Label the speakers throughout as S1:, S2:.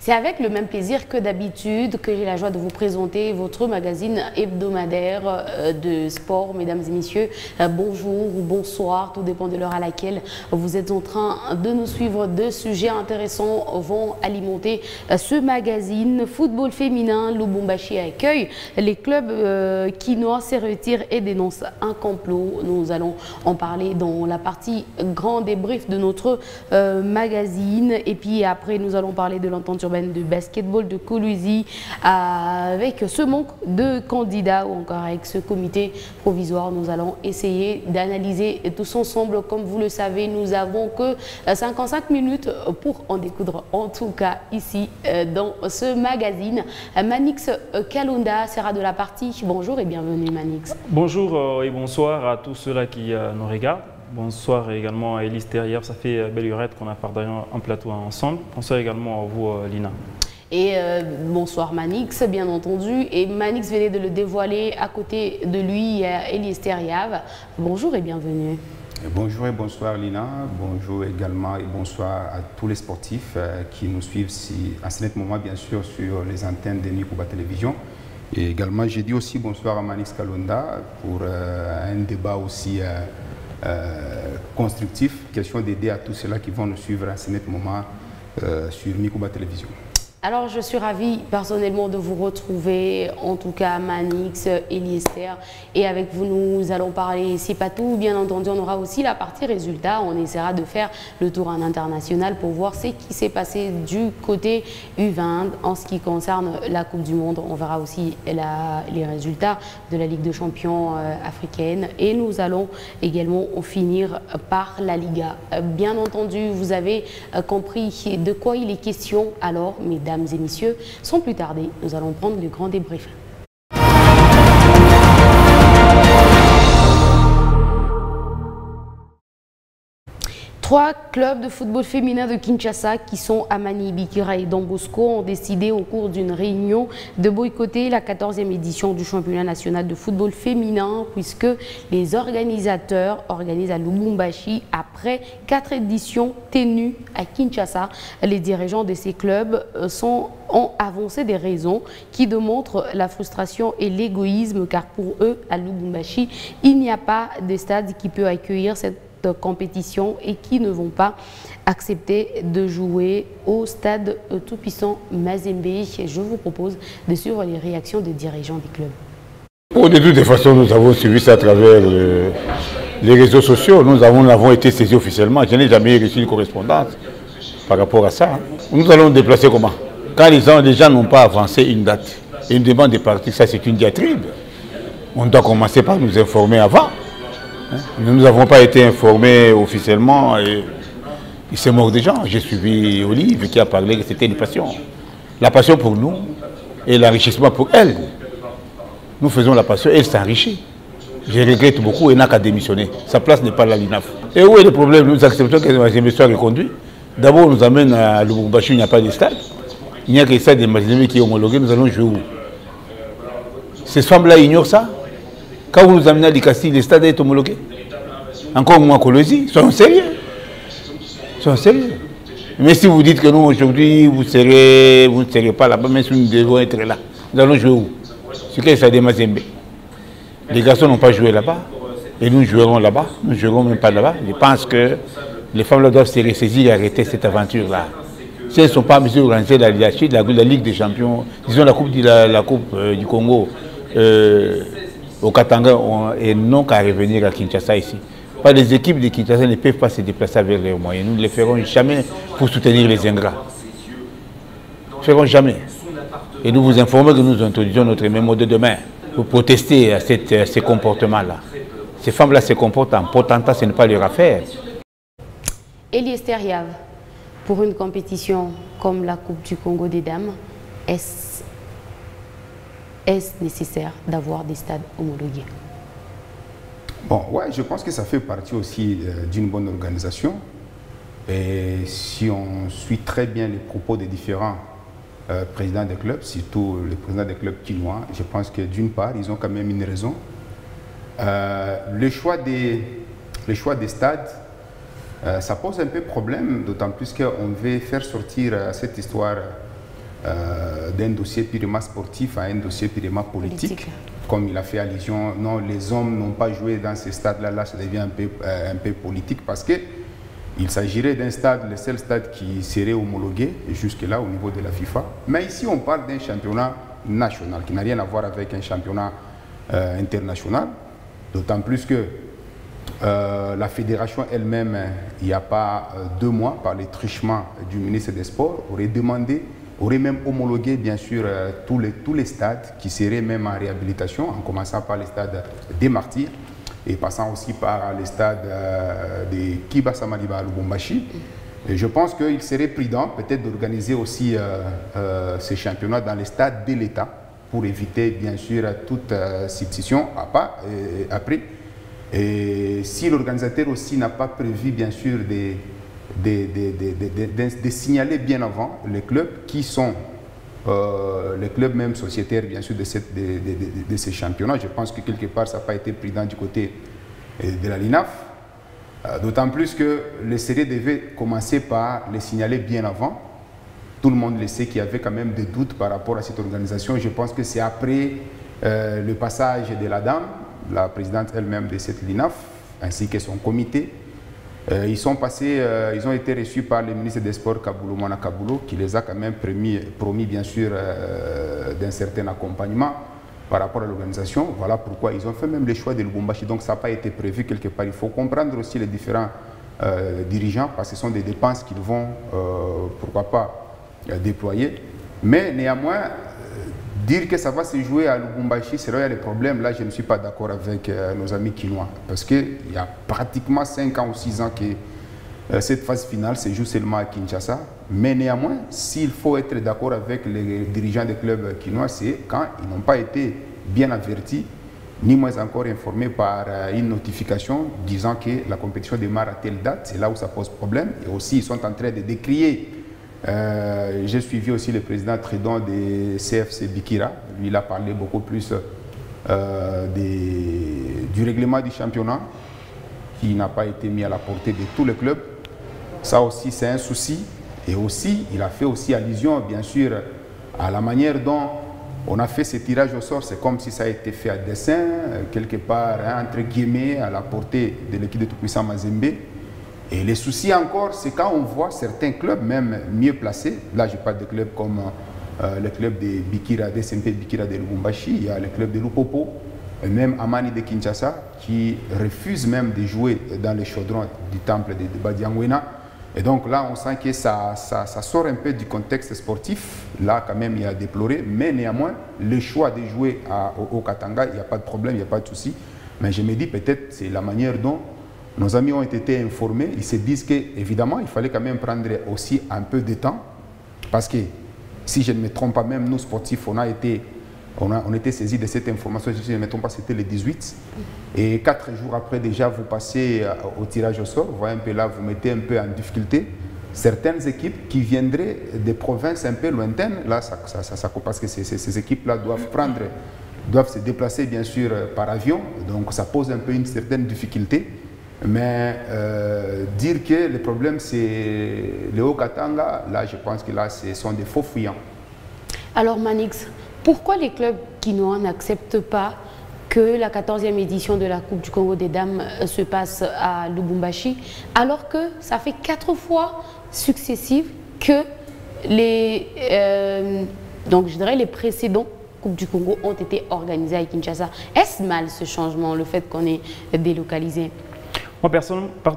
S1: C'est avec le même plaisir que d'habitude que j'ai la joie de vous présenter votre magazine hebdomadaire de sport. Mesdames et messieurs, bonjour ou bonsoir, tout dépend de l'heure à laquelle vous êtes en train de nous suivre. Deux sujets intéressants vont alimenter ce magazine. Football féminin, Lubumbashi accueille les clubs quinois, se retirent et dénoncent un complot. Nous allons en parler dans la partie grand débrief de notre magazine. Et puis après, nous allons parler de l'entente urbaine de basketball de Coluzi avec ce manque de candidats ou encore avec ce comité provisoire. Nous allons essayer d'analyser tous ensemble. Comme vous le savez, nous avons que 55 minutes pour en découdre, en tout cas ici dans ce magazine. Manix Kalonda sera de la partie. Bonjour et bienvenue Manix.
S2: Bonjour et bonsoir à tous ceux-là qui nous regardent. Bonsoir également à Elise Terrière, ça fait belle lurette qu'on a partagé un plateau ensemble. Bonsoir également à vous Lina.
S1: Et bonsoir Manix, bien entendu. Et Manix venait de le dévoiler, à côté de lui, il y a Elise Terrière. Bonjour et bienvenue.
S3: Bonjour et bonsoir Lina, bonjour également et bonsoir à tous les sportifs qui nous suivent à ce moment bien sûr sur les antennes de Nikuba Télévision. Et également j'ai dit aussi bonsoir à Manix Kalonda pour un débat aussi constructif, question d'aider à tous ceux-là qui vont nous suivre à ce moment sur Nikuba Télévision.
S1: Alors, je suis ravie personnellement de vous retrouver, en tout cas Manix, Eliester. Et avec vous, nous allons parler, c'est pas tout, bien entendu, on aura aussi la partie résultats. On essaiera de faire le tour en international pour voir ce qui s'est passé du côté U20 en ce qui concerne la Coupe du Monde. On verra aussi les résultats de la Ligue des champions africaine. Et nous allons également finir par la Liga. Bien entendu, vous avez compris de quoi il est question. Alors, mesdames et messieurs, sans plus tarder, nous allons prendre le grand débrief. Trois clubs de football féminin de Kinshasa qui sont Amani, Bikira et Don Bosco ont décidé au cours d'une réunion de boycotter la 14e édition du championnat national de football féminin puisque les organisateurs organisent à Lubumbashi après 4 éditions tenues à Kinshasa. Les dirigeants de ces clubs ont avancé des raisons qui démontrent la frustration et l'égoïsme car pour eux, à Lubumbashi, il n'y a pas de stade qui peut accueillir cette compétition et qui ne vont pas accepter de jouer au stade tout-puissant Mazembe. Je vous propose de suivre les réactions des dirigeants des clubs.
S4: De toute façon, nous avons suivi ça à travers les réseaux sociaux. Nous avons été saisis officiellement. Je n'ai jamais reçu une correspondance par rapport à ça. Nous allons déplacer comment? Quand les gens n'ont pas avancé une date et une demande de partir, ça c'est une diatribe. On doit commencer par nous informer avant. Nous n'avons pas été informés officiellement et il s'est mort des gens. J'ai suivi Olive qui a parlé que c'était une passion. La passion pour nous et l'enrichissement pour elle. Nous faisons la passion, elle s'enrichit. Je regrette beaucoup, elle n'a qu'à démissionner. Sa place n'est pas la l'INAF. Et où est le problème? Nous acceptons que Mazembe soit reconduit. D'abord, on nous amène à Lubumbashi, il n'y a pas de stade. Il n'y a que le stade de Mazembe qui est homologué, nous allons jouer où? Ces femmes-là ignorent ça. Quand vous nous amenez à Likasi, le stade est homologué. Encore moins Coluzi, soyons sérieux. Soyons sérieux. Mais si vous dites que nous, aujourd'hui, vous ne serez pas là-bas, même si nous devons être là, nous allons jouer où? C'est que ça de Mazembe. Les garçons n'ont pas joué là-bas. Et nous jouerons là-bas. Nous ne jouerons même pas là-bas. Je pense que les femmes-là doivent se ressaisir et arrêter cette aventure-là. Si elles ne sont pas en mesure d'organiser la Ligue des champions, disons la Coupe du Congo, au Katanga et non qu'à revenir à Kinshasa ici. Pas les équipes de Kinshasa ne peuvent pas se déplacer avec les moyens. Nous ne le ferons jamais pour soutenir les ingrats. Nous ne le ferons jamais. Et nous vous informons que nous introduisons notre mémo de demain pour protester à ces comportements-là. Ces femmes-là se comportent en potentat, ce n'est pas leur affaire.
S1: Eliester Yav, pour une compétition comme la Coupe du Congo des dames, est-ce nécessaire d'avoir des stades homologués?
S3: Bon, ouais, je pense que ça fait partie aussi d'une bonne organisation. Et si on suit très bien les propos des différents présidents des clubs, surtout les présidents des clubs chinois, je pense que d'une part, ils ont quand même une raison. Le choix des stades, ça pose un peu problème, d'autant plus qu'on veut faire sortir cette histoire d'un dossier purement sportif à un dossier purement politique. Comme il a fait allusion, non, les hommes n'ont pas joué dans ces stades-là, là ça devient un peu politique parce qu'il s'agirait d'un stade, le seul stade qui serait homologué jusque-là au niveau de la FIFA. Mais ici on parle d'un championnat national qui n'a rien à voir avec un championnat international, d'autant plus que la fédération elle-même, il n'y a pas 2 mois, par les truchements du ministre des Sports, aurait même homologué bien sûr tous les stades qui seraient même en réhabilitation, en commençant par les stades des Martyrs et passant aussi par les stades de Kibasa Maliba à Lubumbashi. Et je pense qu'il serait prudent peut-être d'organiser aussi ces championnats dans les stades de l'État pour éviter bien sûr toute substitution après. Et si l'organisateur aussi n'a pas prévu bien sûr de signaler bien avant les clubs qui sont les clubs même sociétaires bien sûr de ces championnats, je pense que quelque part ça n'a pas été prudent du côté de la LINAF, d'autant plus que le série devait commencer par les signaler bien avant. Tout le monde le sait qu'il y avait quand même des doutes par rapport à cette organisation. Je pense que c'est après le passage de la dame, la présidente elle-même de cette LINAF, ainsi que son comité. Ils ont été reçus par le ministre des Sports Kabulo Mwana Kabulo, qui les a quand même promis bien sûr d'un certain accompagnement par rapport à l'organisation. Voilà pourquoi ils ont fait même le choix de Lubumbashi. Donc ça n'a pas été prévu quelque part. Il faut comprendre aussi les différents dirigeants, parce que ce sont des dépenses qu'ils vont, pourquoi pas, déployer. Mais néanmoins, dire que ça va se jouer à Lubumbashi, c'est là où il y a les problèmes. Là, je ne suis pas d'accord avec nos amis quinois. Parce qu'il y a pratiquement 5 ans ou 6 ans que cette phase finale se joue seulement à Kinshasa. Mais néanmoins, s'il faut être d'accord avec les dirigeants des clubs quinois, c'est quand ils n'ont pas été bien avertis, ni moins encore informés par une notification disant que la compétition démarre à telle date. C'est là où ça pose problème. Et aussi, ils sont en train de décrier. J'ai suivi aussi le président Tridon de CFC Bikira. Lui, il a parlé beaucoup plus du règlement du championnat qui n'a pas été mis à la portée de tous les clubs. Ça aussi, c'est un souci. Et aussi, il a fait aussi allusion, bien sûr, à la manière dont on a fait ce tirage au sort. C'est comme si ça a été fait à dessein, quelque part, hein, entre guillemets, à la portée de l'équipe de tout-puissant Mazembe. Et les soucis encore, c'est quand on voit certains clubs même mieux placés. Là, je parle de clubs comme le club de Bikira, SMP Bikira de Lubumbashi, il y a le club de Lupopo, et même Amani de Kinshasa, qui refuse même de jouer dans les chaudrons du temple de Badiangwena. Et donc là, on sent que ça sort un peu du contexte sportif. Là, quand même, il y a à déplorer. Mais néanmoins, le choix de jouer au Katanga, il n'y a pas de problème, il n'y a pas de souci. Mais je me dis peut-être c'est la manière dont nos amis ont été informés. Ils se disent qu'évidemment, il fallait quand même prendre aussi un peu de temps. Parce que, si je ne me trompe pas, même nous, sportifs, on était saisis de cette information. Si je ne me trompe pas, c'était le 18. Et 4 jours après, déjà, vous passez au tirage au sort. Vous voyez un peu là, vous mettez un peu en difficulté certaines équipes qui viendraient des provinces un peu lointaines. Là, parce que ces équipes-là doivent se déplacer, bien sûr, par avion. Donc, ça pose un peu une certaine difficulté. Mais dire que le problème c'est le Haut-Katanga, là je pense que là ce sont des faux fuyants.
S1: Alors Manix, pourquoi les clubs quinois n'acceptent pas que la 14e édition de la Coupe du Congo des Dames se passe à Lubumbashi, alors que ça fait 4 fois successives que donc je dirais les précédents Coupes du Congo ont été organisées à Kinshasa? Est-ce mal ce changement, le fait qu'on ait délocalisé?
S2: Moi,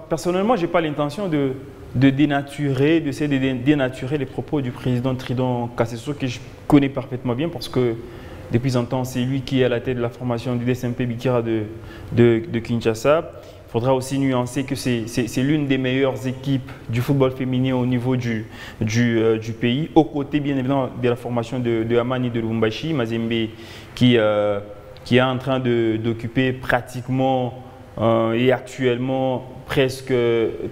S2: personnellement, je n'ai pas l'intention d'essayer de dénaturer les propos du président Tridon Kasseso, que je connais parfaitement bien, parce que depuis un temps, c'est lui qui est à la tête de la formation du SMP Bikira de Kinshasa. Il faudra aussi nuancer que c'est l'une des meilleures équipes du football féminin au niveau du pays, aux côtés bien évidemment de la formation de Amani de Lubumbashi, Mazembe, qui est en train d'occuper pratiquement et actuellement presque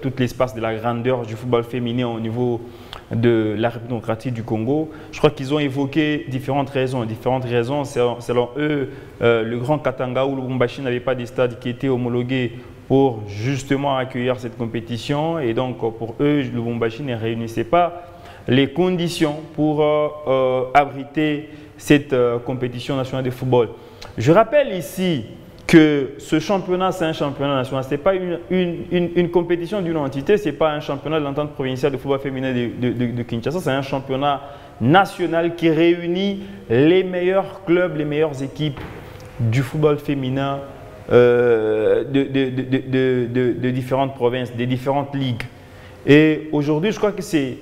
S2: tout l'espace de la grandeur du football féminin au niveau de la République démocratique du Congo. Je crois qu'ils ont évoqué différentes raisons. Selon eux, le Grand Katanga ou Lubumbashi n'avait pas de stade qui était homologué pour justement accueillir cette compétition. Et donc, pour eux, Lubumbashi ne réunissait pas les conditions pour abriter cette compétition nationale de football. Je rappelle ici que ce championnat, c'est un championnat national. Ce n'est pas une compétition d'une entité, ce n'est pas un championnat de l'entente provinciale de football féminin de Kinshasa, c'est un championnat national qui réunit les meilleurs clubs, les meilleures équipes du football féminin de différentes provinces, des différentes ligues. Et aujourd'hui, je crois que c'est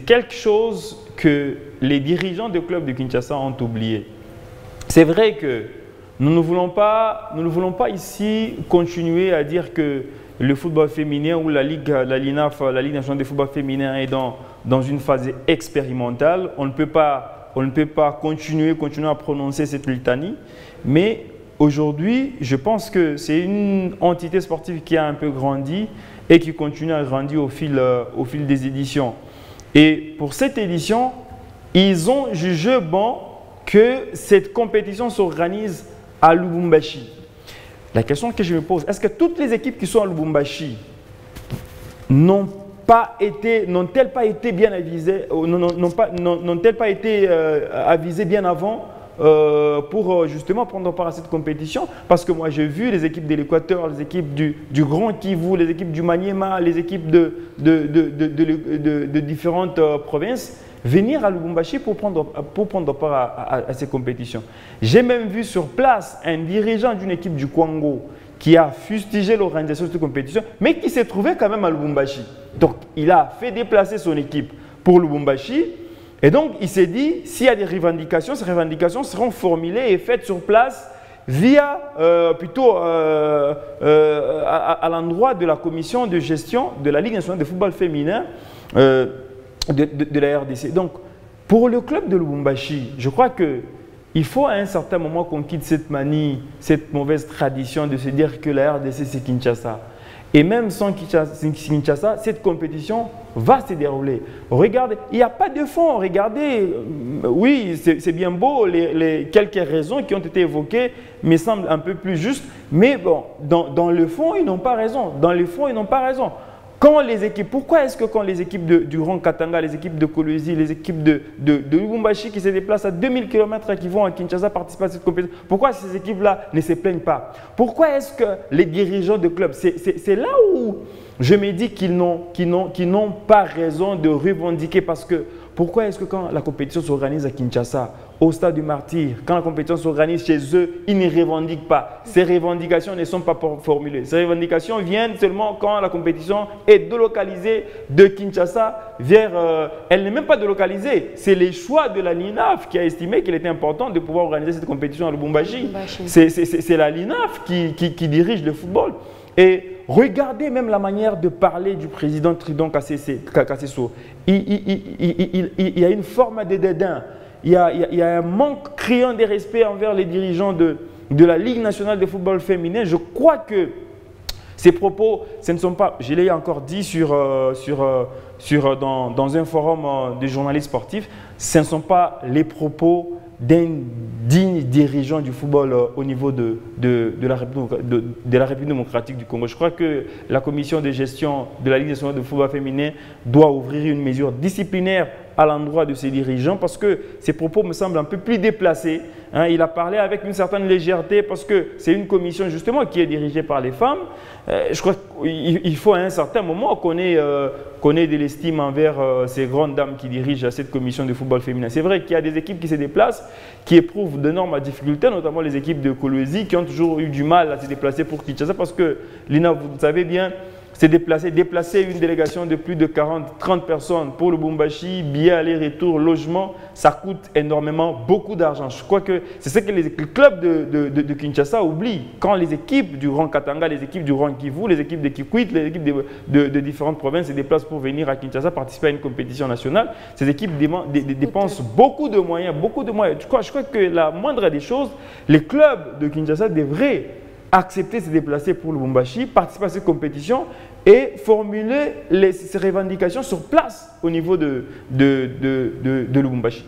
S2: quelque chose que les dirigeants de clubs de Kinshasa ont oublié. C'est vrai que nous ne voulons pas ici continuer à dire que le football féminin ou la LINAF, la Ligue nationale de football féminin, est dans une phase expérimentale. On ne peut pas continuer à prononcer cette litanie. Mais aujourd'hui, je pense que c'est une entité sportive qui a un peu grandi et qui continue à grandir au fil des éditions. Et pour cette édition, ils ont jugé bon que cette compétition s'organise à Lubumbashi. La question que je me pose, est-ce que toutes les équipes qui sont à Lubumbashi n'ont-elles pas été bien avisées, n'ont-elles pas été avisées bien avant pour justement prendre part à cette compétition? Parce que moi j'ai vu les équipes de l'Équateur, les équipes du Grand Kivu, les équipes du Maniema, les équipes de différentes provinces venir à Lubumbashi pour prendre part à ces compétitions. J'ai même vu sur place un dirigeant d'une équipe du Congo qui a fustigé l'organisation de cette compétition, mais qui s'est trouvé quand même à Lubumbashi. Donc, il a fait déplacer son équipe pour Lubumbashi. Et donc, il s'est dit, s'il y a des revendications, ces revendications seront formulées et faites sur place via, à l'endroit de la commission de gestion de la Ligue nationale de football féminin de la RDC. Donc, pour le club de Lubumbashi, je crois qu'il faut à un certain moment qu'on quitte cette manie, cette mauvaise tradition de se dire que la RDC c'est Kinshasa. Et même sans Kinshasa, cette compétition va se dérouler. Regardez, il n'y a pas de fond. Regardez, oui, c'est bien beau, les quelques raisons qui ont été évoquées me semblent un peu plus justes, mais bon, dans le fond, ils n'ont pas raison. Dans le fond, ils n'ont pas raison. Quand les équipes, pourquoi est-ce que quand les équipes du Grand Katanga, les équipes de Kolwezi, les équipes de Lubumbashi qui se déplacent à 2000 km et qui vont à Kinshasa participer à cette compétition, pourquoi ces équipes-là ne se plaignent pas? Pourquoi est-ce que les dirigeants de clubs, c'est là où je me dis qu'ils n'ont pas raison de revendiquer, parce que pourquoi est-ce que quand la compétition s'organise à Kinshasa, au stade du Martyr, quand la compétition s'organise chez eux, ils ne revendiquent pas? Ces revendications ne sont pas formulées. Ces revendications viennent seulement quand la compétition est délocalisée de Kinshasa vers... elle n'est même pas délocalisée. C'est les choix de la LINAF qui a estimé qu'il était important de pouvoir organiser cette compétition à Lubumbashi. C'est la LINAF qui dirige le football. Et regardez même la manière de parler du président Tridon Kasseso. Il y a une forme de dédain. Il y a un manque criant de respect envers les dirigeants de la Ligue nationale de football féminin. Je crois que ces propos, ce ne sont pas, je l'ai encore dit dans un forum de journalistes sportifs, ce ne sont pas les propos d'un digne dirigeant du football au niveau de la République démocratique du Congo. Je crois que la commission de gestion de la Ligue nationale de football féminin doit ouvrir une mesure disciplinaire à l'endroit de ses dirigeants, parce que ces propos me semblent un peu plus déplacés. Il a parlé avec une certaine légèreté parce que c'est une commission justement qui est dirigée par les femmes. Je crois qu'il faut à un certain moment qu'on ait de l'estime envers ces grandes dames qui dirigent cette commission de football féminin. C'est vrai qu'il y a des équipes qui se déplacent, qui éprouvent d'énormes difficultés, notamment les équipes de Kolwezi qui ont toujours eu du mal à se déplacer pour Kinshasa, parce que Lina, vous savez bien, c'est déplacer une délégation de plus de 40-30 personnes pour le Lubumbashi, billets aller-retour, logement, ça coûte énormément, beaucoup d'argent. Je crois que c'est ce que les clubs de Kinshasa oublient. Quand les équipes du Grand Katanga, les équipes du Grand Kivu, les équipes de Kikwit, les équipes de différentes provinces se déplacent pour venir à Kinshasa participer à une compétition nationale, ces équipes dépensent beaucoup de moyens, Je crois que la moindre des choses, les clubs de Kinshasa devraient accepter de se déplacer pour le Lubumbashi, participer à cette compétition et formuler ces revendications sur place au niveau de Lubumbashi.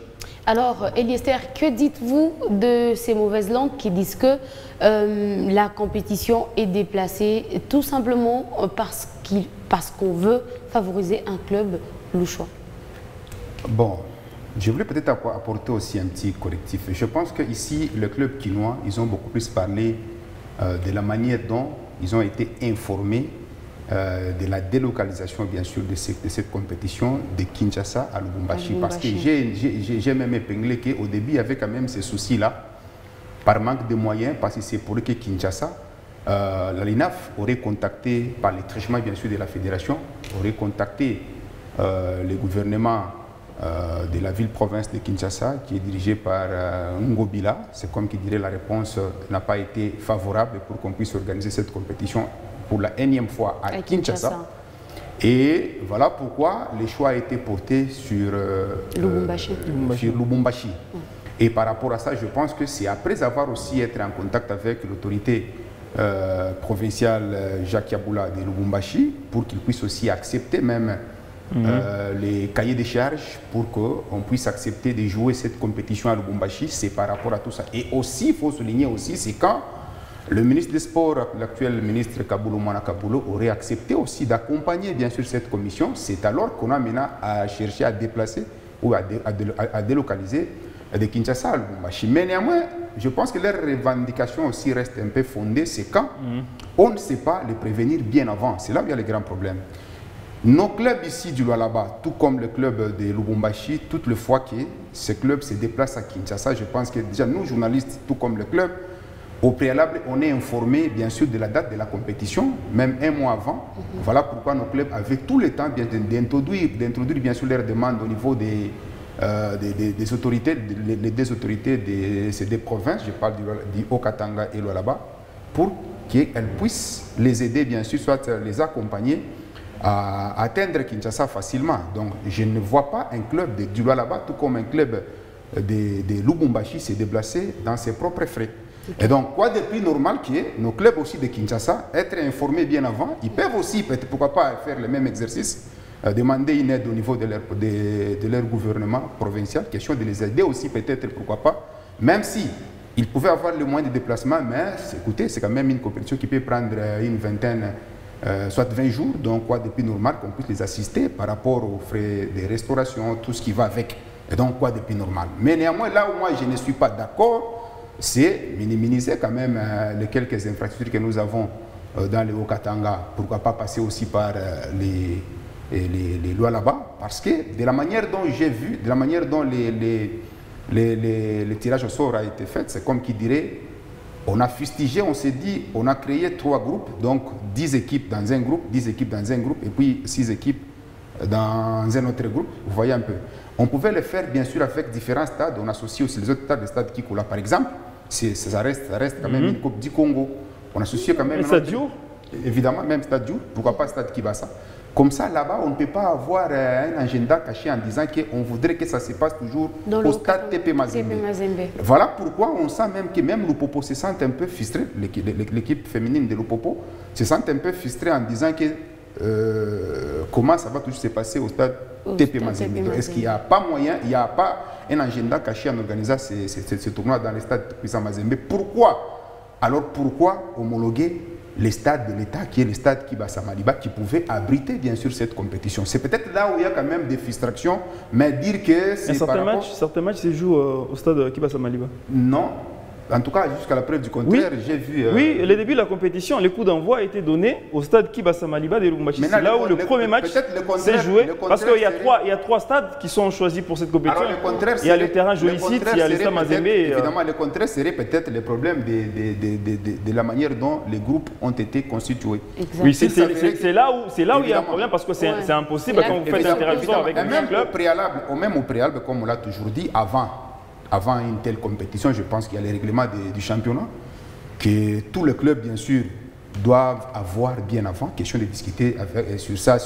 S2: Alors,
S1: Eliester, que dites-vous de ces mauvaises langues qui disent que la compétition est déplacée tout simplement parce qu'on veut favoriser un club louchois?
S3: Bon, je voulais peut-être apporter aussi un petit correctif. Je pense qu'ici, le club quinois, ils ont beaucoup plus parlé de la manière dont ils ont été informés de la délocalisation, bien sûr, de cette compétition de Kinshasa à Lubumbashi. Parce que j'ai même épinglé qu'au début, il y avait quand même ces soucis-là, par manque de moyens, parce que c'est pour que Kinshasa, la LINAF aurait contacté, par les truchements, bien sûr, de la fédération, aurait contacté le gouvernement de la ville-province de Kinshasa, qui est dirigé par Ngobila. C'est comme qui dirait la réponse n'a pas été favorable pour qu'on puisse organiser cette compétition pour la énième fois à Kinshasa. Et voilà pourquoi le choix a été porté sur Lubumbashi. Et par rapport à ça, je pense que c'est après avoir aussi été en contact avec l'autorité provinciale Jacques Yaboula de Lubumbashi pour qu'il puisse aussi accepter même les cahiers de charges pour qu'on puisse accepter de jouer cette compétition à Lubumbashi. C'est par rapport à tout ça. Et aussi, il faut souligner aussi, c'est quand le ministre des Sports, l'actuel ministre Kaboulou Mana Kaboulou, aurait accepté aussi d'accompagner bien sûr cette commission. C'est alors qu'on a maintenant à chercher à déplacer ou à délocaliser de Kinshasa à Lubumbashi. Mais néanmoins, je pense que leurs revendications aussi restent un peu fondées. C'est quand on ne sait pas les prévenir bien avant. C'est là où il y a les grands problèmes. Nos clubs ici du Lualaba, tout comme le club de Lubumbashi, toutes les fois que ce club se déplace à Kinshasa, je pense que déjà nous, journalistes, tout comme le club, au préalable, on est informé bien sûr de la date de la compétition, même un mois avant. Voilà pourquoi nos clubs avaient tout le temps d'introduire bien sûr leurs demandes au niveau des autorités, les deux autorités de ces deux provinces, je parle du Haut-Katanga et Lualaba, pour qu'elles puissent les aider bien sûr, soit les accompagner à atteindre Kinshasa facilement. Donc je ne vois pas un club du Lualaba, tout comme un club de Lubumbashi, se déplacer dans ses propres frais. Et donc, quoi de plus normal que nos clubs aussi de Kinshasa, être informés bien avant, ils peuvent aussi, pourquoi pas, faire le même exercice, demander une aide au niveau de leur gouvernement provincial, question de les aider aussi peut-être, pourquoi pas, même si ils pouvaient avoir le moyen de déplacement, mais écoutez, c'est quand même une compétition qui peut prendre une vingtaine, soit 20 jours, donc quoi de plus normal qu'on puisse les assister par rapport aux frais de restauration, tout ce qui va avec. Et donc, quoi de plus normal. Mais néanmoins, là où moi je ne suis pas d'accord, c'est minimiser quand même les quelques infrastructures que nous avons dans le Haut-Katanga. Pourquoi pas passer aussi par les lois là-bas? Parce que de la manière dont j'ai vu, de la manière dont le tirage au sort a été fait, c'est comme qui dirait, on a fustigé, on s'est dit, on a créé 3 groupes, donc 10 équipes dans un groupe, 10 équipes dans un groupe, et puis 6 équipes dans un autre groupe. Vous voyez un peu. On pouvait le faire bien sûr avec différents stades. On associe aussi les autres stades, le stade Kikoula par exemple. Ça reste quand même une Coupe du Congo. On associe quand même...
S2: Stade Diour?
S3: Évidemment, même stade Diour. Pourquoi pas stade Kibasa? Comme ça, là-bas, on ne peut pas avoir un agenda caché en disant qu'on voudrait que ça se passe toujours au stade TP Mazembe. Voilà pourquoi on sent même que même Lupopo se sent un peu frustré, l'équipe féminine de Lupopo se sent un peu frustrée en disant que comment ça va toujours se passer au stade TP Mazembe. Est-ce qu'il n'y a pas moyen, il n'y a pas un agenda caché en organisant ce tournoi dans le stade Puissant Mazembe? Pourquoi? Alors pourquoi homologuer les stades de l'État, qui est le stade Kibasa Maliba, qui pouvait abriter bien sûr cette compétition? C'est peut-être là où il y a quand même des frustrations, mais dire que c'est
S2: certains matchs se jouent au stade Kibasa Maliba?
S3: Non. En tout cas, jusqu'à la preuve du contraire, j'ai vu...
S2: Oui, le début de la compétition, les coups d'envoi a été donné au stade Kibasa Maliba de Lubumbashi. C'est là où le premier match s'est joué, parce qu'il y a 3 stades qui sont choisis pour cette compétition.
S3: Alors,
S2: il y a le terrain Jolicite, il y a le stade Mazembe.
S3: Évidemment, le contraire serait peut-être le problème de la manière dont les groupes ont été constitués.
S2: Exactement. Oui, c'est là où il y a un problème, parce que c'est impossible quand vous faites l'interaction avec un club.
S3: Même au préalable, comme on l'a toujours dit, avant une telle compétition, je pense qu'il y a les règlements du championnat, que tous les clubs, bien sûr, doivent avoir bien avant, question de discuter sur ça,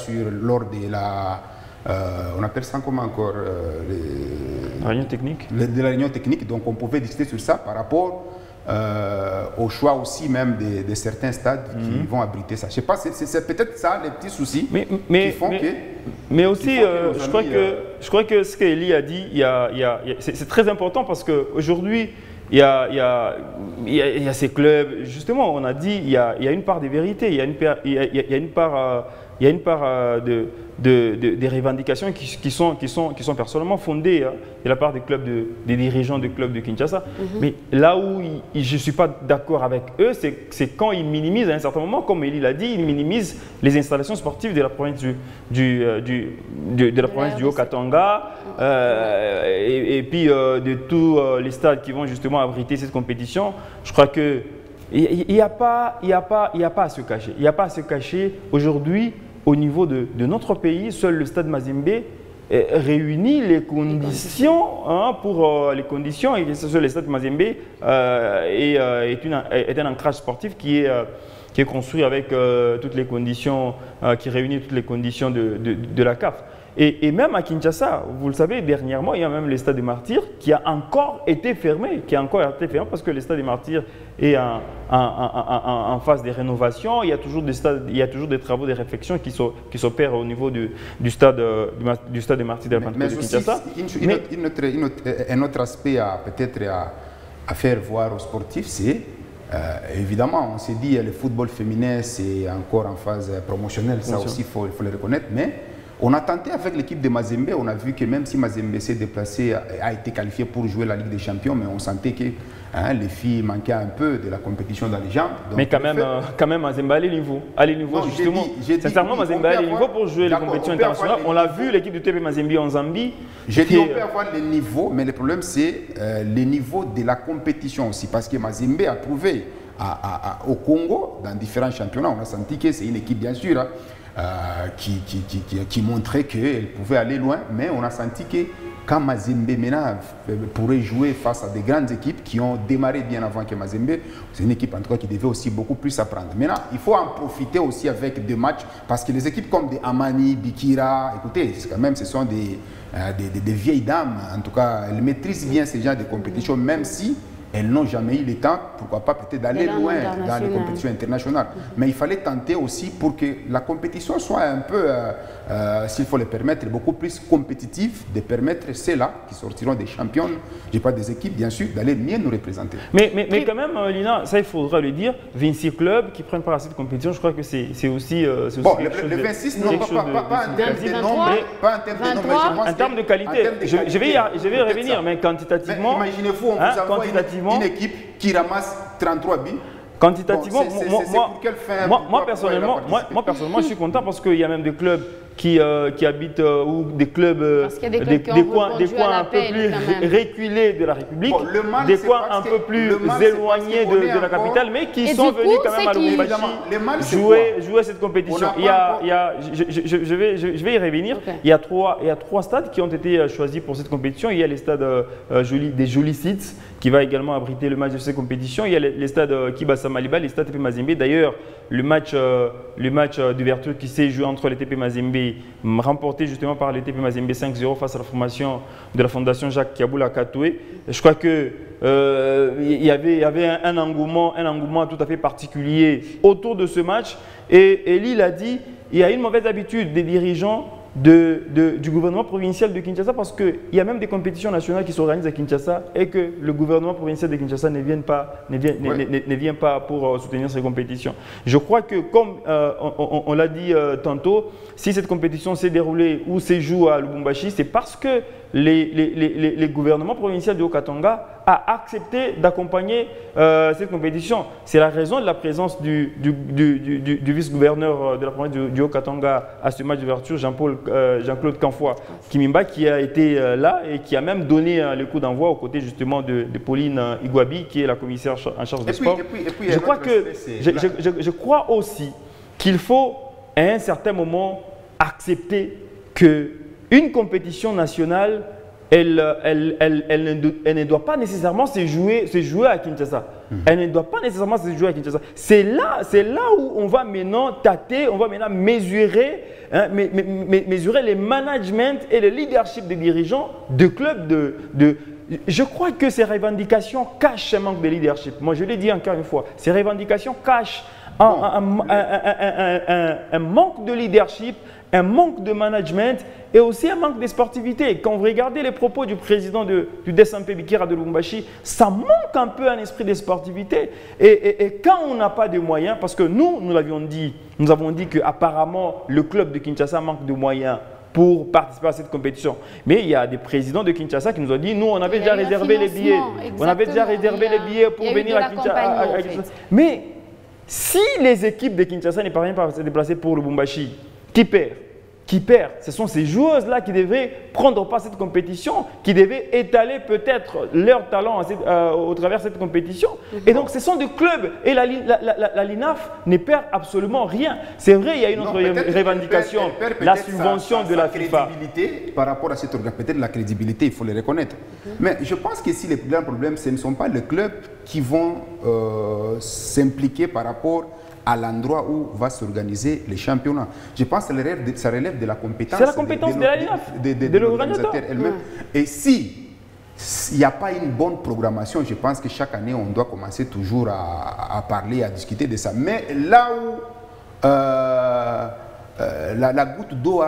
S3: lors de la... on appelle ça comment encore
S2: la réunion technique.
S3: De la réunion technique, donc on pouvait discuter sur ça par rapport au choix aussi même de certains stades qui vont abriter ça. Je sais pas, c'est peut-être ça les petits soucis qui font que...
S2: Mais aussi, je crois que ce qu'Eli a dit, c'est très important, parce qu'aujourd'hui, il y a ces clubs, justement, on a dit, il y a une part de vérité, il y a une part il y a une part des revendications qui sont personnellement fondées de la part des dirigeants des clubs de Kinshasa. Mais là où je ne suis pas d'accord avec eux, c'est quand ils minimisent à un certain moment, comme Elie l'a dit, ils minimisent les installations sportives de la province du Haut-Katanga et puis de tous les stades qui vont justement abriter cette compétition. Je crois que il n'y a pas à se cacher. Il n'y a pas à se cacher. Aujourd'hui, au niveau de notre pays, seul le stade Mazembe réunit les conditions pour les conditions, et seul le stade Mazembe est un ancrage sportif qui est construit avec toutes les conditions, qui réunit toutes les conditions de la CAF. Et même à Kinshasa, vous le savez, dernièrement, il y a même le stade des Martyrs qui a encore été fermé, parce que le stade des Martyrs est en phase de rénovation. Il y a toujours des travaux de réflexion qui s'opèrent au niveau du stade des Martyrs de Kinshasa.
S3: Un autre aspect peut-être à faire voir aux sportifs, c'est évidemment, on s'est dit le football féminin, c'est encore en phase promotionnelle, ça aussi, il faut le reconnaître, mais on a tenté avec l'équipe de Mazembe, on a vu que même si Mazembe s'est déplacé, a été qualifié pour jouer la Ligue des Champions, mais on sentait que les filles manquaient un peu de la compétition dans les jambes.
S2: Donc, mais quand même Mazembe a les niveaux. Non, justement, sincèrement, Mazembe a les niveaux pour jouer les compétitions internationales. On l'a vu, l'équipe du TP Mazembe en Zambie.
S3: J'ai dit on peut avoir les niveaux, mais le problème c'est les niveaux de la compétition aussi, parce que Mazembe a prouvé au Congo, dans différents championnats, on a senti que c'est une équipe bien sûr, qui montrait qu'elle pouvait aller loin, mais on a senti que quand Mazembe maintenant pourrait jouer face à des grandes équipes qui ont démarré bien avant que Mazembe, c'est une équipe en tout cas qui devait aussi beaucoup plus apprendre. Maintenant, il faut en profiter aussi avec des matchs, parce que les équipes comme des Amani, Bikira, écoutez, quand même ce sont des vieilles dames, en tout cas elles maîtrisent bien ce genre de compétition, même si elles n'ont jamais eu le temps, pourquoi pas peut-être d'aller loin dans les compétitions internationales. Mais il fallait tenter aussi pour que la compétition soit un peu, s'il faut le permettre, beaucoup plus compétitive, de permettre ceux-là qui sortiront des champions, je ne pas des équipes bien sûr, d'aller mieux nous représenter.
S2: Mais quand même, Lina, ça il faudra le dire, 26 clubs qui prennent part à cette compétition, je crois que c'est aussi...
S3: bon, le 26, non, pas en termes de nombre, pas en termes de nombre,
S2: en termes de qualité. Je vais y revenir, mais quantitativement...
S3: Imaginez-vous, on vous envoie une équipe qui ramasse 33 buts.
S2: Quantitativement, moi personnellement, je suis content parce qu'il y a même des clubs qui habitent ou des clubs des coins un peu plus reculés de la République, des coins un peu plus éloignés de la capitale, mais qui sont venus quand même à Lubumbashi jouer cette compétition. Je vais y revenir. Il y a trois stades qui ont été choisis pour cette compétition. Il y a les stades des Jolis Sites qui va également abriter le match de cette compétition. Il y a les stades Kibasa Maliba, les stades TP Mazembe. D'ailleurs, le match d'ouverture qui s'est joué entre les TP Mazembe, remporté justement par les TP Mazembe 5-0 face à la formation de la Fondation Jacques Kiaboula Katoué. Je crois que il y avait un engouement tout à fait particulier autour de ce match. Et Elie l'a dit, il y a une mauvaise habitude des dirigeants du gouvernement provincial de Kinshasa, parce qu'il y a même des compétitions nationales qui s'organisent à Kinshasa et que le gouvernement provincial de Kinshasa ne vient pas pour soutenir ces compétitions. Je crois que, comme on l'a dit tantôt, si cette compétition s'est déroulée ou s'est jouée à Lubumbashi, c'est parce que les gouvernements provinciaux du Haut-Katanga a accepté d'accompagner cette compétition. C'est la raison de la présence du vice-gouverneur de la province du Haut-Katanga à ce match d'ouverture, Jean-Claude Kanfoua Kimimba, qui a été là et qui a même donné le coup d'envoi aux côtés justement de Pauline Igwabi, qui est la commissaire en charge des sports. Je crois aussi qu'il faut à un certain moment accepter qu'une compétition nationale, elle ne doit pas nécessairement se jouer à Kinshasa. Elle ne doit pas nécessairement se jouer à Kinshasa. C'est là où on va maintenant tâter, on va maintenant mesurer, mesurer les management et le leadership des dirigeants de clubs Je crois que ces revendications cachent un manque de leadership. Moi, je l'ai dit encore une fois, ces revendications cachent un manque de leadership, un manque de management et aussi un manque de sportivité. Quand vous regardez les propos du président du DSMP Bikira de Lubumbashi, ça manque un peu un esprit de sportivité. Et quand on n'a pas de moyens, parce que nous l'avons dit, nous avons dit qu'apparemment le club de Kinshasa manque de moyens pour participer à cette compétition. Mais il y a des présidents de Kinshasa qui nous ont dit, nous on avait déjà réservé les billets. On avait déjà réservé les billets pour venir à Kinshasa. En fait. Mais si les équipes de Kinshasa ne parviennent pas à se déplacer pour Lubumbashi, qui perd? Ce sont ces joueuses-là qui devaient prendre part à cette compétition, qui devaient étaler peut-être leur talent au travers de cette compétition. Et donc, ce sont des clubs. Et la LINAF ne perd absolument rien. C'est vrai, il y a une autre revendication, la subvention de la FIFA.
S3: Par rapport à cette organisation, peut-être la crédibilité, il faut le reconnaître. Mais je pense que si les grands problèmes, ce ne sont pas les clubs qui vont s'impliquer par rapport à l'endroit où va s'organiser les championnats. Je pense que ça relève de la compétence.
S2: C'est la compétence de la LINAF, de l'organisateur elle-même.
S3: Et si il n'y a pas une bonne programmation, je pense que chaque année, on doit commencer toujours à parler, à discuter de ça. Mais là où la goutte d'eau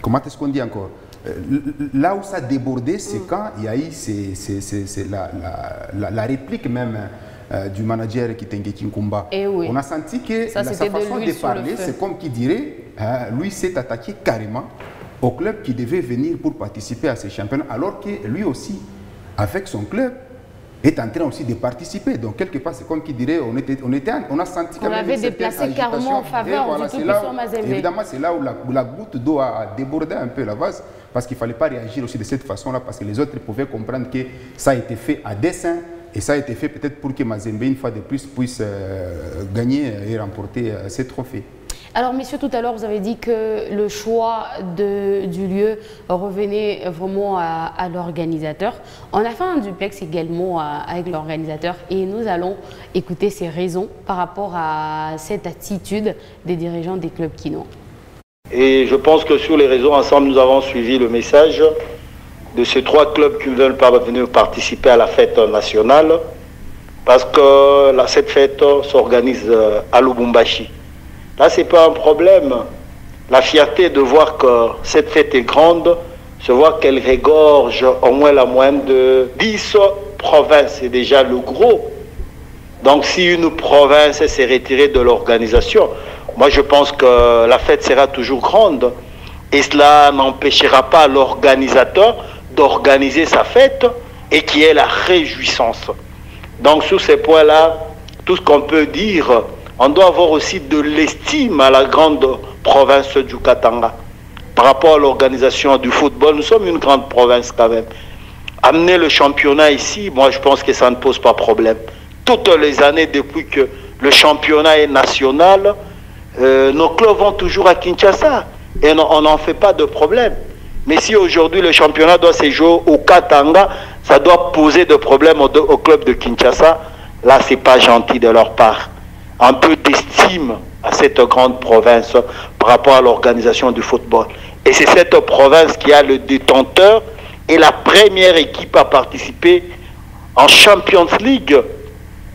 S3: comment est-ce qu'on dit encore? Là où ça a débordé, c'est quand il y a eu la réplique même du manager Kitenge Nkumba.
S1: Oui.
S3: On a senti que sa façon de parler, c'est comme qui dirait, lui s'est attaqué carrément au club qui devait venir pour participer à ces championnats, alors que lui aussi, avec son club, est en train aussi de participer. Donc, quelque part, c'est comme qui dirait, on a senti
S1: qu'on avait déplacé carrément en faveur du tout-puissant Mazembe.
S3: Évidemment, c'est là où la goutte d'eau a débordé un peu la vase, parce qu'il ne fallait pas réagir aussi de cette façon-là, parce que les autres pouvaient comprendre que ça a été fait à dessein, et ça a été fait peut-être pour que Mazembe, une fois de plus, puisse gagner et remporter ces trophées.
S1: Alors, messieurs, tout à l'heure, vous avez dit que le choix du lieu revenait vraiment à l'organisateur. On a fait un duplex également avec l'organisateur et nous allons écouter ses raisons par rapport à cette attitude des dirigeants des clubs kinois.
S5: Et je pense que sur les réseaux, ensemble, nous avons suivi le message de ces 3 clubs qui ne veulent pas venir participer à la fête nationale parce que cette fête s'organise à Lubumbashi. Là, ce n'est pas un problème. La fierté de voir que cette fête est grande, se voir qu'elle regorge au moins la moyenne de 10 provinces, c'est déjà le gros. Donc si une province s'est retirée de l'organisation, moi je pense que la fête sera toujours grande. Et cela n'empêchera pas l'organisateur d'organiser sa fête et qui est la réjouissance. Donc sur ces points-là, tout ce qu'on peut dire, on doit avoir aussi de l'estime à la grande province du Katanga. Par rapport à l'organisation du football, nous sommes une grande province quand même. Amener le championnat ici, moi je pense que ça ne pose pas problème. Toutes les années depuis que le championnat est national, nos clubs vont toujours à Kinshasa et on n'en fait pas de problème. Mais si aujourd'hui le championnat doit se jouer au Katanga, ça doit poser de problèmes au club de Kinshasa. Là, c'est pas gentil de leur part. Un peu d'estime à cette grande province par rapport à l'organisation du football. Et c'est cette province qui a le détenteur et la première équipe à participer en Champions League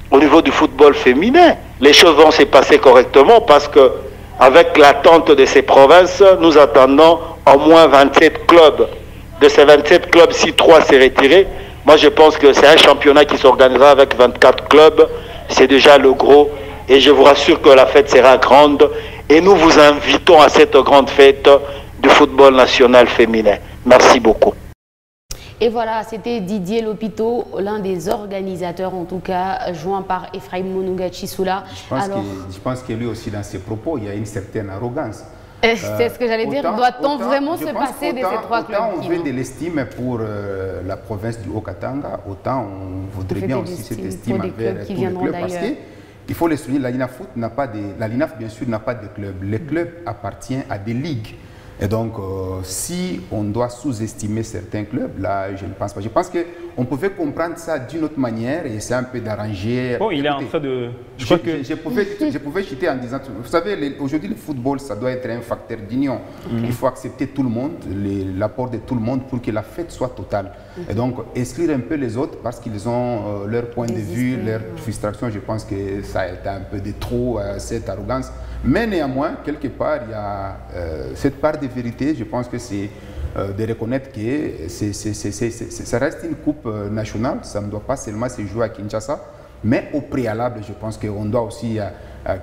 S5: au niveau du football féminin. Les choses vont se passer correctement parce que avec l'attente de ces provinces, nous attendons au moins 27 clubs. De ces 27 clubs, si 3 s'est retiré, moi je pense que c'est un championnat qui s'organisera avec 24 clubs. C'est déjà le gros. Et je vous rassure que la fête sera grande. Et nous vous invitons à cette grande fête du football national féminin. Merci beaucoup.
S1: Et voilà, c'était Didier Lopito, l'un des organisateurs en tout cas, joint par Ephraim Monunga Chisula.
S3: Je pense que lui aussi dans ses propos, il y a une certaine arrogance.
S1: C'est ce que j'allais dire, doit-on vraiment se passer de ces 3 clubs?
S3: Autant on veut de l'estime pour la province du Haut-Katanga, autant on voudrait bien aussi cette estime envers tous les clubs. Parce qu'il faut le souligner, la LINAF n'a pas de... La LINAF, bien sûr, n'a pas de club. Les clubs appartiennent à des ligues. Et donc, si on doit sous-estimer certains clubs, là, je ne pense pas. Je pense qu'on pouvait comprendre ça d'une autre manière et c'est un peu d'arranger.
S2: Bon, il est en train de...
S3: Je pouvais chuter en disant... Vous savez, aujourd'hui, le football, ça doit être un facteur d'union. Il faut accepter tout le monde, l'apport de tout le monde pour que la fête soit totale. Et donc, exclure un peu les autres parce qu'ils ont leur point de vue, leur frustration. Je pense que ça a été un peu de trop, cette arrogance. Mais néanmoins, quelque part, il y a cette part de vérité. Je pense que c'est de reconnaître que ça reste une coupe nationale. Ça ne doit pas seulement se jouer à Kinshasa. Mais au préalable, je pense qu'on doit aussi,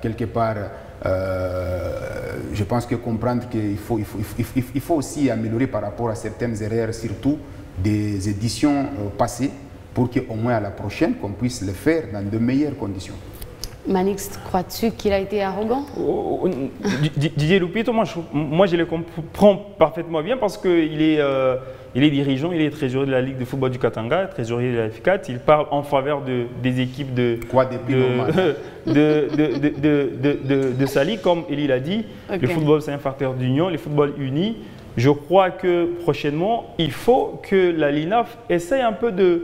S3: quelque part, je pense que comprendre qu'il faut aussi améliorer par rapport à certaines erreurs, surtout des éditions passées, pour qu'au moins à la prochaine, qu'on puisse le faire dans de meilleures conditions.
S1: Manix, crois-tu qu'il a été arrogant?
S2: Didier Lupito, moi je le comprends parfaitement bien parce qu'il est, il est dirigeant, il est trésorier de la Ligue de football du Katanga, trésorier de la F4. Il parle en faveur des équipes de sa ligue, comme Elie l'a dit. Okay. Le football, c'est un facteur d'union, le football uni. Je crois que prochainement, il faut que la LINAF essaye un peu de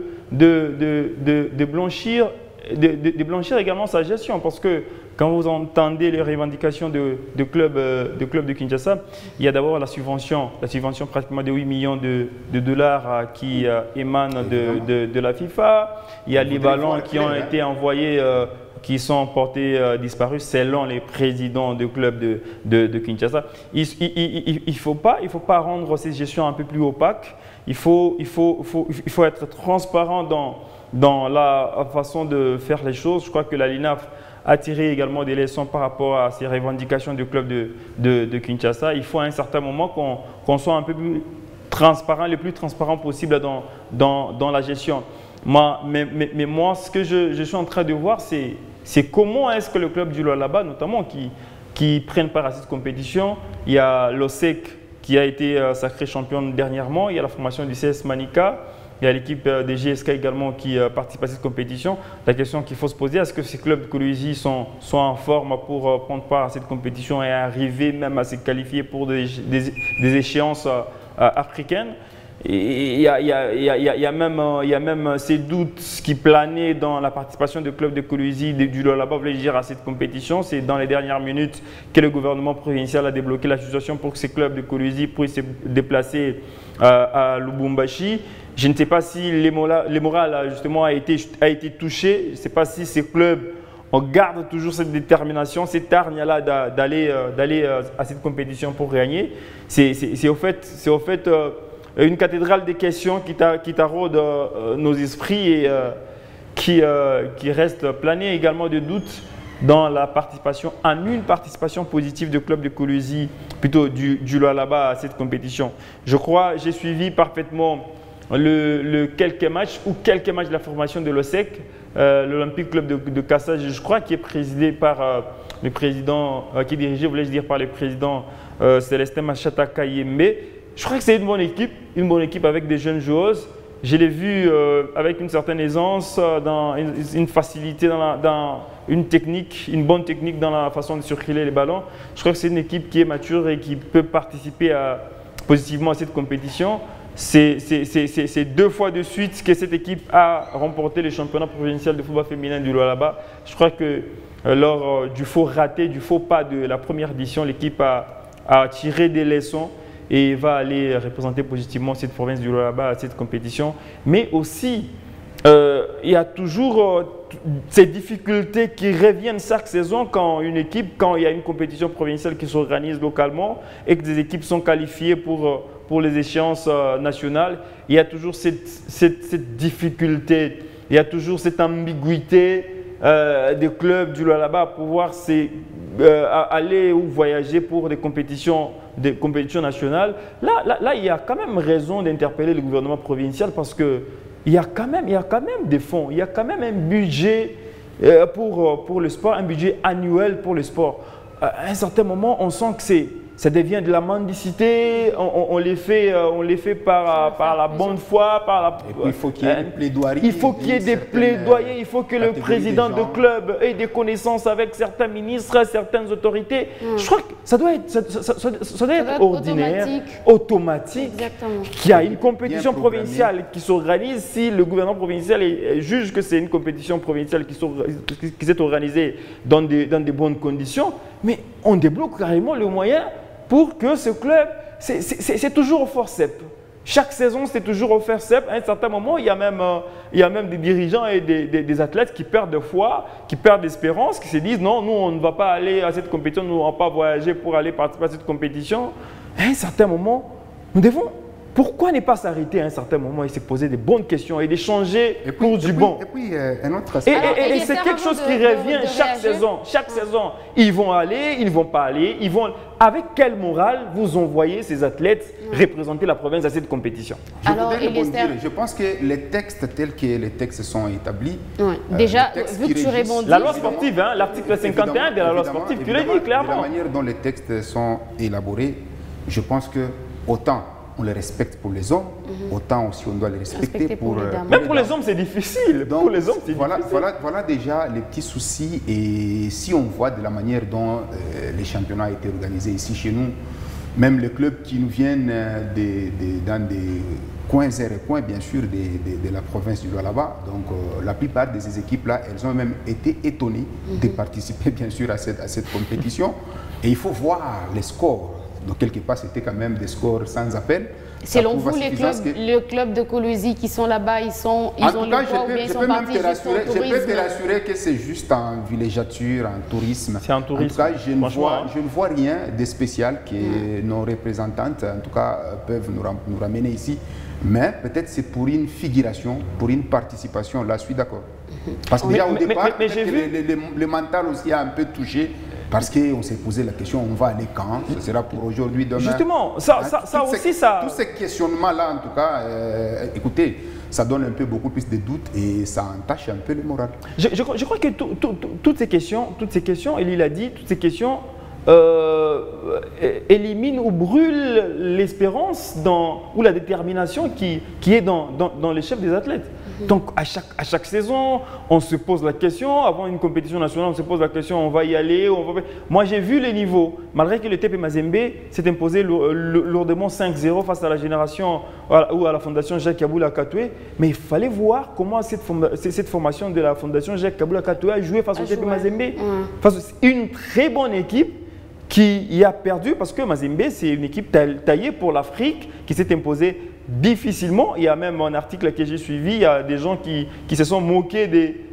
S2: blanchir. De blanchir également sa gestion, parce que quand vous entendez les revendications de clubs de Kinshasa, il y a d'abord la subvention pratiquement de 8 millions de dollars qui émanent de la FIFA. Il y a les ballons qui ont été envoyés, qui sont portés disparus selon les présidents de clubs de Kinshasa. Il faut pas rendre ces gestions un peu plus opaques. Il faut être transparent dans la façon de faire les choses. Je crois que la LINAF a tiré également des leçons par rapport à ces revendications du club de Kinshasa. Il faut à un certain moment qu'on soit un peu plus transparent, le plus transparent possible dans la gestion. Mais moi, ce que je suis en train de voir, c'est comment est-ce que le club du Lualaba, notamment, qui prennent part à cette compétition. Il y a l'OSEC qui a été sacré champion dernièrement. Il y a la formation du CS Manika. Il y a l'équipe des GSK également qui participe à cette compétition. La question qu'il faut se poser, est-ce que ces clubs de Kolwezi sont en forme pour prendre part à cette compétition et arriver même à se qualifier pour des échéances africaines? Et il y a même ces doutes qui planaient dans la participation de clubs de Kolwezi, du Lualaba, à cette compétition. C'est dans les dernières minutes que le gouvernement provincial a débloqué la situation pour que ces clubs de Kolwezi puissent se déplacer à Lubumbashi. Je ne sais pas si les morales justement a été touché. Je ne sais pas si ces clubs gardent toujours cette détermination, cette hargne-là d'aller à cette compétition pour gagner. C'est au fait une cathédrale des questions qui taraude nos esprits et qui reste planer également de doutes dans la participation, en une participation positive du club de Kolwezi, plutôt du Lualaba à cette compétition. Je crois, j'ai suivi parfaitement quelques matchs de la formation de l'OSEC, l'Olympique Club de Kassa, je crois, qui est présidé par le président, qui est dirigé, voulais-je dire, par le président Célestin Machata Kayembe. Je crois que c'est une bonne équipe avec des jeunes joueuses. Je l'ai vu avec une certaine aisance, dans une facilité, dans une technique, une bonne technique dans la façon de circuler les ballons. Je crois que c'est une équipe qui est mature et qui peut participer positivement à cette compétition. C'est 2 fois de suite que cette équipe a remporté le championnat provincial de football féminin du Lualaba. Je crois que lors du faux raté, du faux pas de la première édition, l'équipe a tiré des leçons et va aller représenter positivement cette province du Lualaba à cette compétition. Mais aussi, il y a toujours ces difficultés qui reviennent chaque saison quand il y a une compétition provinciale qui s'organise localement et que des équipes sont qualifiées pour les échéances nationales. Il y a toujours cette difficulté, il y a toujours cette ambiguïté des clubs du Lualaba à pouvoir aller ou voyager pour des compétitions nationales. Là, il y a quand même raison d'interpeller le gouvernement provincial parce que il y a quand même des fonds, il y a quand même un budget pour le sport, un budget annuel pour le sport. À un certain moment, on sent que ça devient de la mendicité, on les fait par la bonne foi, et puis
S3: il faut qu'il y ait des plaidoiries.
S2: Il faut qu'il y ait des plaidoyers, il faut que le président de club ait des connaissances avec certains ministres, certaines autorités. Je crois que ça doit être ordinaire, automatique, qu'il y a une compétition provinciale qui s'organise. Si le gouvernement provincial juge que c'est une compétition provinciale qui s'est organisée dans des bonnes conditions, mais on débloque carrément le moyen pour que ce club, c'est toujours au forceps. Chaque saison, c'est toujours au Fercep. À un certain moment, il y a même des dirigeants et des athlètes qui perdent de foi, qui perdent d'espérance, qui se disent non, nous, on ne va pas aller à cette compétition, nous, on ne va pas voyager pour aller participer à cette compétition. À un certain moment, nous devons. Pourquoi ne pas s'arrêter à un certain moment et se poser des bonnes questions et d'échanger pour du bon?
S3: Et puis, un autre aspect.
S2: Et c'est quelque chose qui revient chaque saison. Chaque saison, ils vont aller, ils ne vont pas aller. Avec quelle morale vous envoyez ces athlètes représenter la province à cette compétition?
S3: Je pense que les textes tels que les textes sont établis.
S1: Déjà, vu que tu répondis.
S2: La loi sportive, hein, l'article 51 de la loi sportive, tu le dis clairement.
S3: De la manière dont les textes sont élaborés, je pense que autant on les respecte pour les hommes, autant aussi on doit les respecter pour les dames.
S2: Même pour les hommes, c'est difficile.
S3: Donc,
S2: pour les hommes, c'est difficile.
S3: Voilà déjà les petits soucis. Et si on voit de la manière dont les championnats ont été organisés ici chez nous, même les clubs qui nous viennent dans des coins et recoins, bien sûr, de la province du Lualaba. Donc, la plupart de ces équipes-là, elles ont même été étonnées de participer, bien sûr, à cette compétition. Et il faut voir les scores. Donc, quelque part, c'était quand même des scores sans appel.
S1: Selon vous, le club de Kolwezi qui sont là-bas, ils ont le poids ou bien ils sont partis juste en tourisme?
S3: Je peux te rassurer que c'est juste en villégiature, en tourisme.
S2: C'est en tourisme.
S3: En tout cas, je ne vois rien de spécial que nos représentantes, en tout cas, peuvent nous ramener ici. Mais peut-être c'est pour une figuration, pour une participation. Là, je suis d'accord. Parce que déjà au départ, le mental aussi a un peu touché. Parce qu'on s'est posé la question, on va aller quand? Ce sera pour aujourd'hui, demain.
S2: Justement, ça aussi,
S3: tous ces questionnements-là, en tout cas, écoutez, ça donne un peu beaucoup plus de doutes et ça entache un peu le moral.
S2: Je crois que toutes ces questions, et il a dit, toutes ces questions éliminent ou brûlent l'espérance ou la détermination qui est dans les chefs des athlètes. Donc, à chaque saison, on se pose la question. Avant une compétition nationale, on se pose la question, on va y aller. Moi, j'ai vu les niveaux. Malgré que le TP Mazembe s'est imposé lourdement 5-0 face à la génération ou à la fondation Jacques Kaboul Akatoué, mais il fallait voir comment cette formation de la fondation Jacques Kaboul Akatoué a joué face au TP Mazembe. Face à une très bonne équipe qui y a perdu parce que Mazembe, c'est une équipe taillée pour l'Afrique qui s'est imposée difficilement. Il y a même un article que j'ai suivi, il y a des gens qui se sont moqués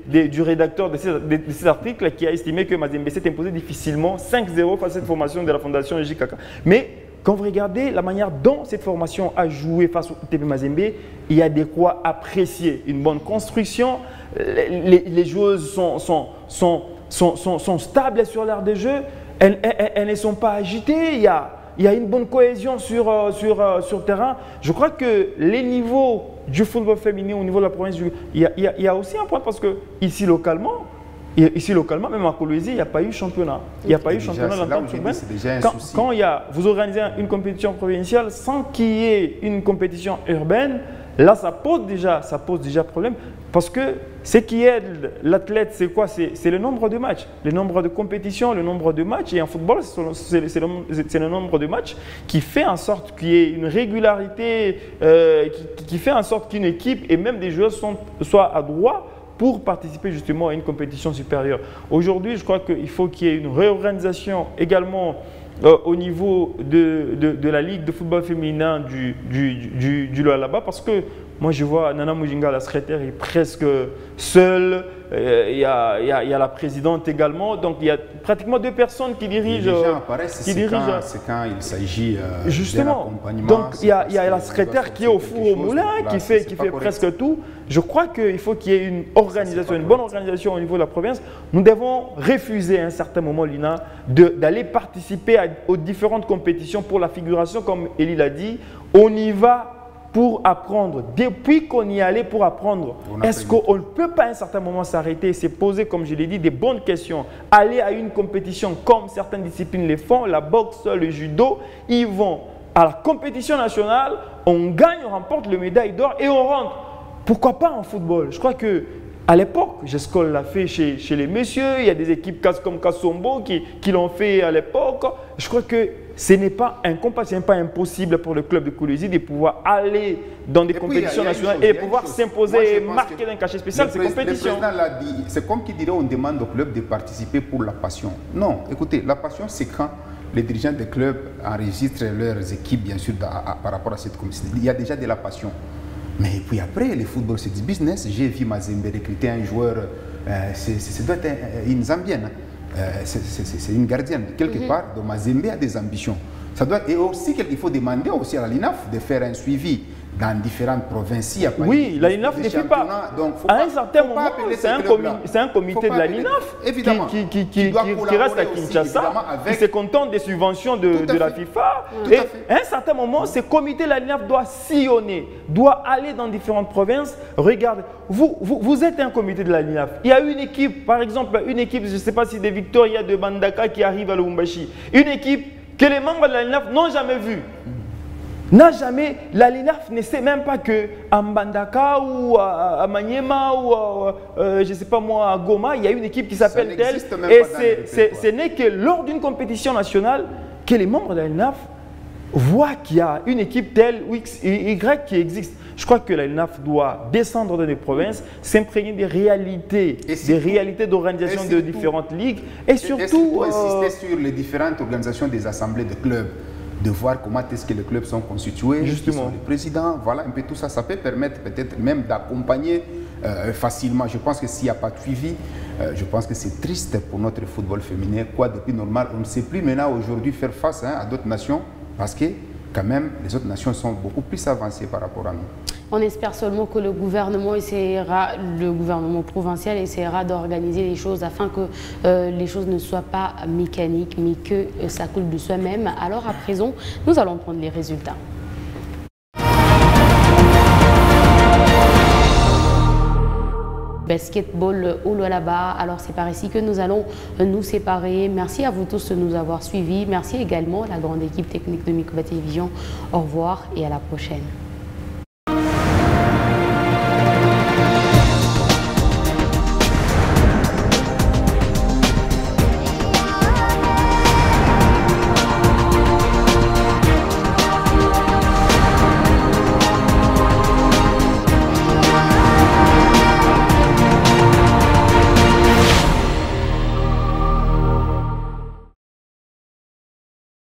S2: du rédacteur de ces articles qui a estimé que Mazembe s'est imposé difficilement 5-0 face à cette formation de la fondation JKK. Mais quand vous regardez la manière dont cette formation a joué face au TP Mazembe, il y a de quoi apprécier. Une bonne construction, les joueuses sont stables sur l'aire de jeu, elles ne sont pas agitées, il y a une bonne cohésion sur terrain. Je crois que les niveaux du football féminin au niveau de la province, il y a aussi un point parce que ici localement, même à Kolwezi, il n'y a pas eu championnat. Il n'y a pas eu championnat dans l'entente urbaine. Quand vous organisez une compétition provinciale sans qu'il y ait une compétition urbaine, là ça pose déjà problème. Parce que ce qui aide l'athlète, c'est quoi? C'est le nombre de matchs, le nombre de compétitions, le nombre de matchs. Et en football, c'est le nombre de matchs qui fait en sorte qu'il y ait une régularité, qui fait en sorte qu'une équipe et même des joueurs soient à droit pour participer justement à une compétition supérieure. Aujourd'hui, je crois qu'il faut qu'il y ait une réorganisation également au niveau de la Ligue de football féminin du Lualaba parce que moi, je vois Nana Mujinga, la secrétaire, est presque seule. Il y a la présidente également. Donc, il y a pratiquement 2 personnes qui dirigent.
S3: Les gens apparaissent, c'est quand il s'agit
S2: justement. Donc, il y a la secrétaire qui est au four au moulin, qui fait presque tout. Je crois qu'il faut qu'il y ait une organisation, une bonne organisation au niveau de la province. Nous devons refuser à un certain moment, Lina, d'aller participer aux différentes compétitions pour la figuration, comme Elie l'a dit. On y va pour apprendre. Depuis qu'on y allait pour apprendre, est-ce qu'on ne peut pas à un certain moment s'arrêter et se poser, comme je l'ai dit, des bonnes questions? Aller à une compétition comme certaines disciplines les font, la boxe, le judo, ils vont à la compétition nationale, on gagne, on remporte le médaille d'or et on rentre. Pourquoi pas en football? Je crois que à l'époque, Gescol l'a fait chez les messieurs, il y a des équipes comme Kassombo qui l'ont fait à l'époque. Je crois que ce n'est pas incompatible, ce n'est pas impossible pour le club de Kolwezi de pouvoir aller dans des compétitions nationales et pouvoir s'imposer et marquer d'un cachet spécial ces compétitions.
S3: Le président l'a dit, c'est comme qui dirait on demande au club de participer pour la passion. Non, écoutez, la passion c'est quand les dirigeants des clubs enregistrent leurs équipes, bien sûr, par rapport à cette commission. Il y a déjà de la passion. Mais puis après, le football, c'est du business. J'ai vu Mazembe recruter un joueur, ça doit être une Zambienne, c'est une gardienne. Quelque part, donc Mazembe a des ambitions. Ça doit, et aussi, il faut demander aussi à la LINAF de faire un suivi dans différentes provinces.
S2: Oui, la LINAF ne fait pas. Donc, à un certain moment, c'est un comité de la LINAF qui reste à Kinshasa, qui se contente des subventions de la FIFA. Et à un certain moment, ce comité de la LINAF doit sillonner, doit aller dans différentes provinces. Regardez, vous êtes un comité de la LINAF. Il y a une équipe, par exemple, une équipe, je ne sais pas si de Victoria de Bandaka qui arrive à Lubumbashi. Une équipe que les membres de la LINAF n'ont jamais vue. La LINAF ne sait même pas qu'à Mbandaka ou à Maniema ou je ne sais pas moi, à Goma, il y a une équipe qui s'appelle telle. Et ce n'est que lors d'une compétition nationale que les membres de la LINAF voient qu'il y a une équipe telle ou X, Y qui existe. Je crois que la LINAF doit descendre dans les provinces, s'imprégner des réalités d'organisation de différentes ligues et surtout
S3: insister sur les différentes organisations des assemblées de clubs, de voir comment est-ce que les clubs sont constitués, qui sont les présidents, voilà un peu tout ça. Ça peut permettre peut-être même d'accompagner facilement. Je pense que s'il n'y a pas de suivi, je pense que c'est triste pour notre football féminin. Quoi depuis normal, on ne sait plus maintenant aujourd'hui faire face à d'autres nations parce que quand même les autres nations sont beaucoup plus avancées par rapport à nous.
S1: On espère seulement que le gouvernement provincial essaiera d'organiser les choses afin que les choses ne soient pas mécaniques, mais que ça coule de soi-même. Alors à présent, nous allons prendre les résultats. Basketball au Lualaba. Alors c'est par ici que nous allons nous séparer. Merci à vous tous de nous avoir suivis. Merci également à la grande équipe technique de Mikoba Télévision. Au revoir et à la prochaine.